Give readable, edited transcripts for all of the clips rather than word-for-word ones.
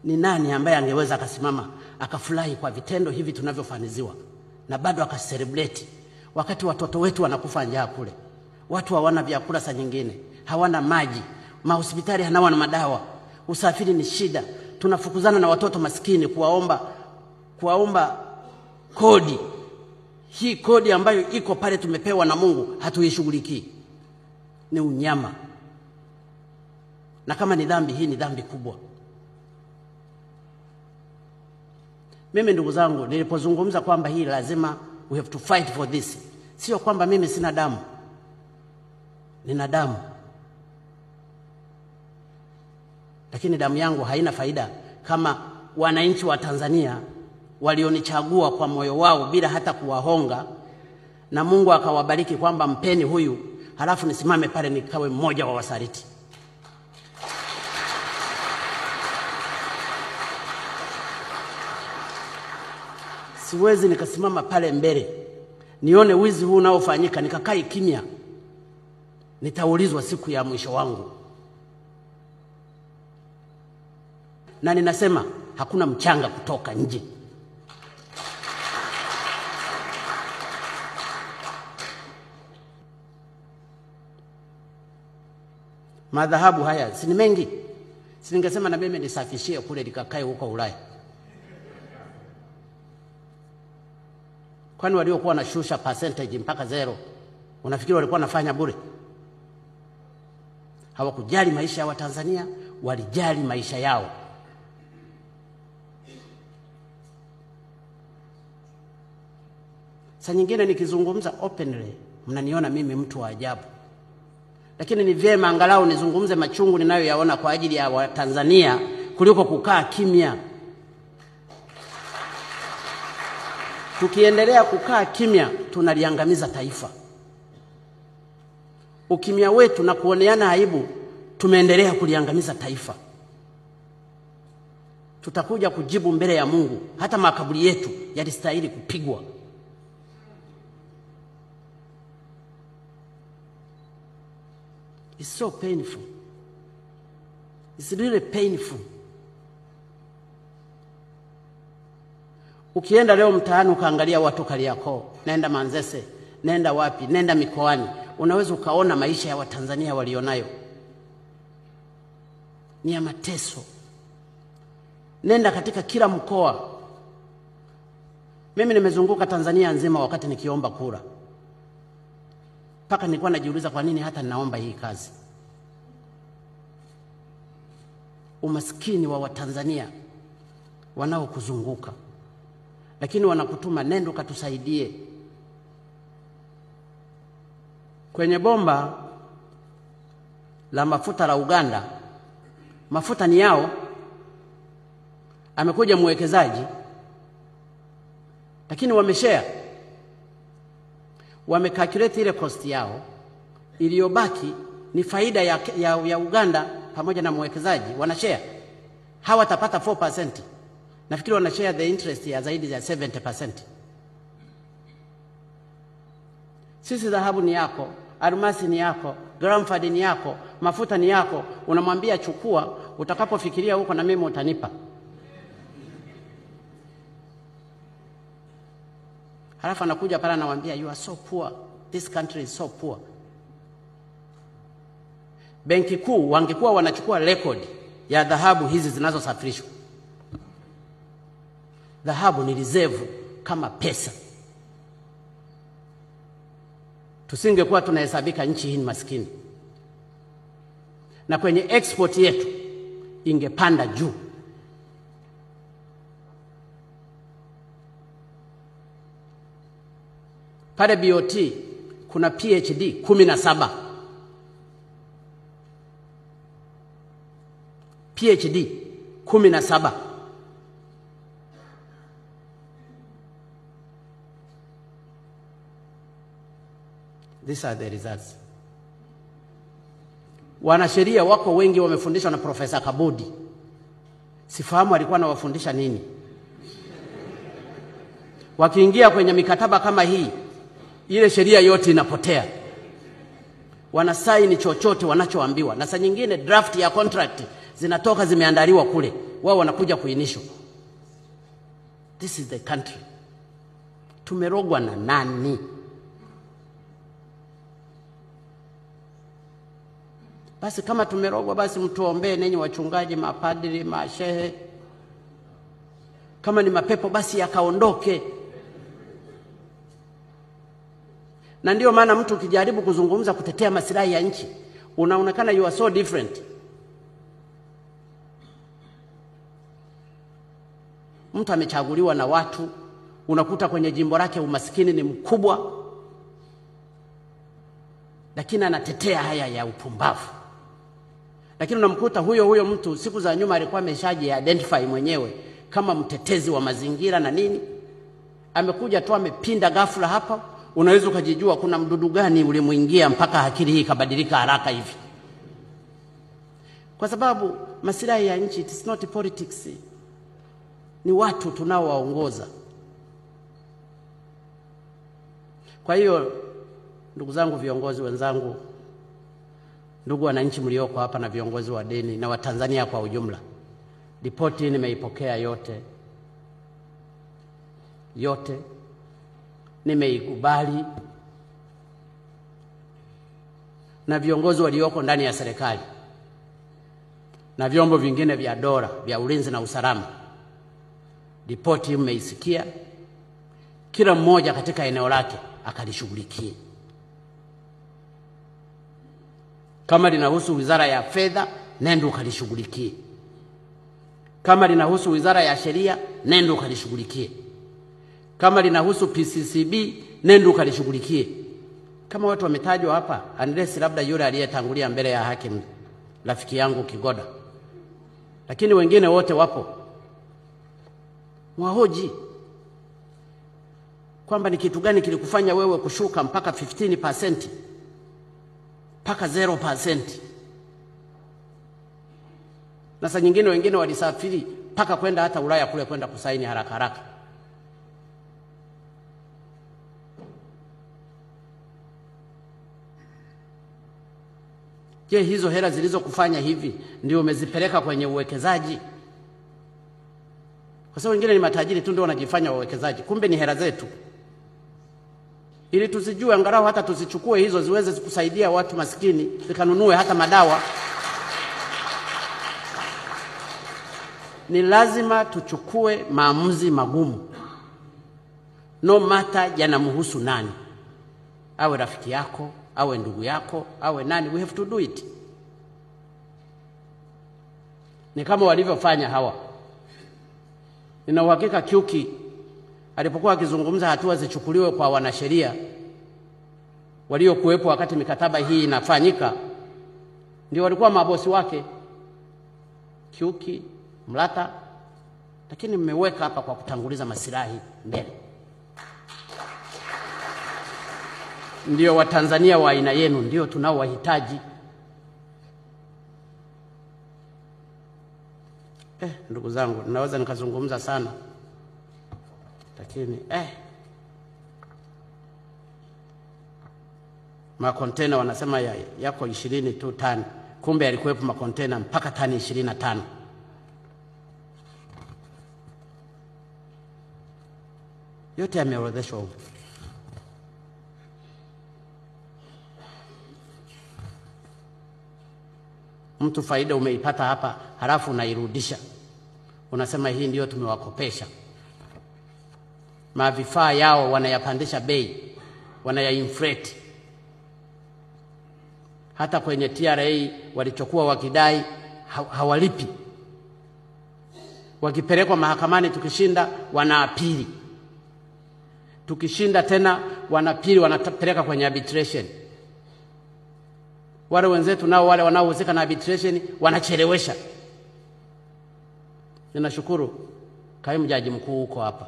Ni nani ambaye angeweza akasimama akafurahi kwa vitendo hivi tunavyofaniziwa na bado akacelebrate wakati watoto wetu wanakufa njaa kule? Watu hawana vyakula, saa nyingine hawana maji, mahospitali hawana madawa, usafiri ni shida. Tunafukuzana na watoto maskini kuwaomba kodi. Hii kodi ambayo iko pale tumepewa na Mungu hatuishughulikii. Ni unyama. Na kama ni dhambi, hii ni dhambi kubwa. Mimi ndugu zangu, nilipozungumza kwamba hii lazima we have to fight for this, sio kwamba mimi sina damu. Nina damu. Lakini damu yangu haina faida kama wananchi wa Tanzania walionichagua kwa moyo wao bila hata kuwahonga, na Mungu akawabariki kwamba mpeni huyu, halafu nisimame pale nikawe mmoja wa wasaliti. Siwezi nikasimama pale mbele nione wizi huu unaofanyika nikakai kimya. Nitaulizwa siku ya mwisho wangu. Na ninasema hakuna mchanga kutoka nje. Madhahabu haya si mengi. Si ningesema na mimi nisafishie kule likakae huko Ulaya. Kwani waliokuwa wanashusha percentage mpaka 0, unafikiri walikuwa wanafanya bure? Hawakujali maisha ya Watanzania, walijali maisha yao. Saa nyingine nikizungumza openly mnaniona mimi mtu wa ajabu. Lakini ni vyema angalau nizungumze machungu ninayoyaona kwa ajili ya Watanzania kuliko kukaa kimya. Tukiendelea kukaa kimya tunaliangamiza taifa. Ukimya wetu na kuoneana aibu tumeendelea kuliangamiza taifa. Tutakuja kujibu mbele ya Mungu. Hata makaburi yetu yalistahili kupigwa. It's so painful. It's really painful. Ukienda leo mtaani ukaangalia watu Kariakoo, nenda Manzese, nenda wapi, nenda mikoani, unaweza ukaona maisha ya Watanzania walionayo. Ni ya mateso. Nenda katika kila mkoa. Mimi nimezunguka Tanzania nzima wakati nikiomba kura. Paka nilikuwa najiuliza kwa nini hata ninaomba hii kazi. Umaskini wa Watanzania wanaokuzunguka. Lakini wanakutuma nendo katusaidie. Kwenye bomba la mafuta la Uganda, mafuta ni yao. Amekuja mwekezaji, lakini wameshare. Wamecalculate ile cost yao, iliyobaki ni faida ya Uganda pamoja na mwekezaji wanashare. Hawatapata 4%. Nafikiri wanashare the interest ya zaidi ya 70%. Sisi dhahabu ni yako, almasi ni yako, Gramford ni yako, mafuta ni yako. Unamwambia chukua, utakapofikiria huko na mimi utanipa. Halafu anakuja pala anamwambia you are so poor, this country is so poor. Benki kuu wangekuwa wanachukua record ya dhahabu hizi zinazosafirishwa. Dhahabu ni reserve kama pesa. Tusingekuwa tunahesabika nchi hii maskini. Na kwenye export yetu ingepanda juu. Pale BOT kuna PhD 17. PhD 17. These are the results. Wanasheria wako wengi wamefundishwa na Profesa Kabudi. Sifahamu alikuwa anawafundisha nini. Wakiingia kwenye mikataba kama hii, ile sheria yote inapotea. Wanasaini chochote wanachoambiwa. Na saa nyingine draft ya contract zinatoka zimeandaliwa kule. wao wanakuja kuinisho. This is the country. Tumerogwa na nani? Basi kama tumerogwa, basi mtuombee nenyi wachungaji, mapadri, mashehe. Kama ni mapepo basi yakaondoke. Na ndio maana mtu ukijaribu kuzungumza kutetea maslahi ya nchi, unaonekana you are so different. Mtu amechaguliwa na watu, unakuta kwenye jimbo lake umaskini ni mkubwa, lakini anatetea haya ya upumbavu. Lakini unamkuta huyo mtu siku za nyuma alikuwa ameshaji identify mwenyewe kama mtetezi wa mazingira na nini, amekuja tu amepinda ghafla hapa, unaweza ukajijua kuna mdudu gani ulimuingia mpaka akili hii kabadilika haraka hivi. Kwa sababu maslahi ya nchi, it is not politics. Ni watu tunaowaongoza. Kwa hiyo ndugu zangu, viongozi wenzangu, ndugu wananchi mlioko hapa na viongozi wa dini na Watanzania kwa ujumla, ripoti nimeipokea yote nimeikubali, na viongozi walioko ndani ya serikali na vyombo vingine vya dola vya ulinzi na usalama, ripoti mmeisikia, kila mmoja katika eneo lake akalishughulikie. Kama linahusu Wizara ya Fedha, nenda ukalishughulikie. Kama linahusu Wizara ya Sheria, nenda ukalishughulikie. Kama linahusu PCCB, nenda ukalishughulikie. Kama watu wametajwa hapa, unless labda yule aliyetangulia mbele ya hakimu, rafiki yangu Kigoda, lakini wengine wote wapo, wahoji kwamba ni kitu gani kilikufanya wewe kushuka mpaka 15% mpaka 0%. Na saa nyingine wengine walisafiri mpaka kwenda hata Ulaya kule kwenda kusaini haraka. Je, hizo hela zilizokufanya hivi ndio umezipeleka kwenye uwekezaji? Kwa sababu wengine ni matajiri tu ndio wanajifanya wawekezaji, kumbe ni hela zetu. Ili tuzijue angalau hata tuzichukue hizo ziweze kusaidia watu maskini, zikanunue hata madawa. Ni lazima tuchukue maamuzi magumu. No matter yanamhusu nani. Awe rafiki yako, awe ndugu yako, awe nani, we have to do it. Ni kama walivyofanya hawa. Nina uhakika Kiuki alipokuwa akizungumza hatua zichukuliwe kwa wanasheria waliokuwepo wakati mikataba hii inafanyika, ndio walikuwa mabosi wake, Kiuki, Mlata, lakini mmeweka hapa kwa kutanguliza maslahi mbele. Ndio Watanzania wa aina yenu ndio tunaowahitaji. Ndugu zangu, naweza nikazungumza sana, lakini makontena wanasema yako 20 tu tani, kumbe yalikuwepo makontena mpaka tani 25. Yote yameorodheshwa huko. Mtu faida umeipata hapa, halafu unairudisha. Unasema hii ndio tumewakopesha. Mavifaa yao wanayapandisha bei, wanayainflate. Hata kwenye TRA walichokuwa wakidai hawalipi. Wakipelekwa mahakamani tukishinda wanaapili. Tukishinda tena wanapili, wanapeleka kwenye arbitration. Wale wenzetu nao wale wanaohusika na arbitration wanachelewesha. Ninashukuru kaimu jaji mkuu huko hapa.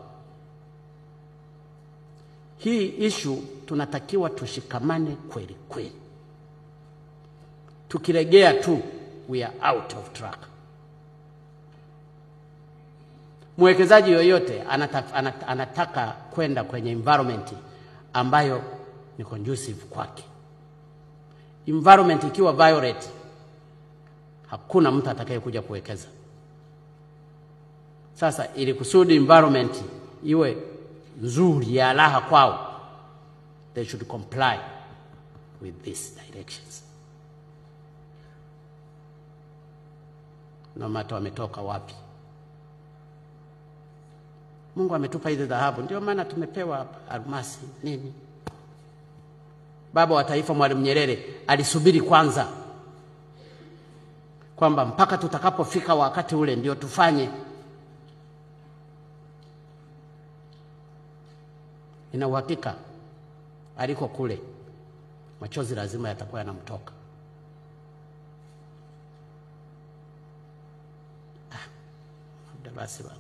Hii issue tunatakiwa tushikamane kweli kweli. Tukiregea tu, we are out of track. Mwekezaji yoyote anataka kwenda kwenye environment ambayo ni conducive kwake. Environment ikiwa violate, hakuna mtu atakayekuja kuwekeza. Sasa ili kusudi environment iwe nzuri ya raha kwao, they should comply with these directions, no matter wametoka wapi. Mungu ametupa hizi dhahabu, ndio maana tumepewa almasi nini. Baba wa taifa Mwalimu Nyerere alisubiri kwanza kwamba mpaka tutakapofika wakati ule ndio tufanye. Ina uhakika aliko kule machozi lazima yatakuwa yanamtoka. Basi baba.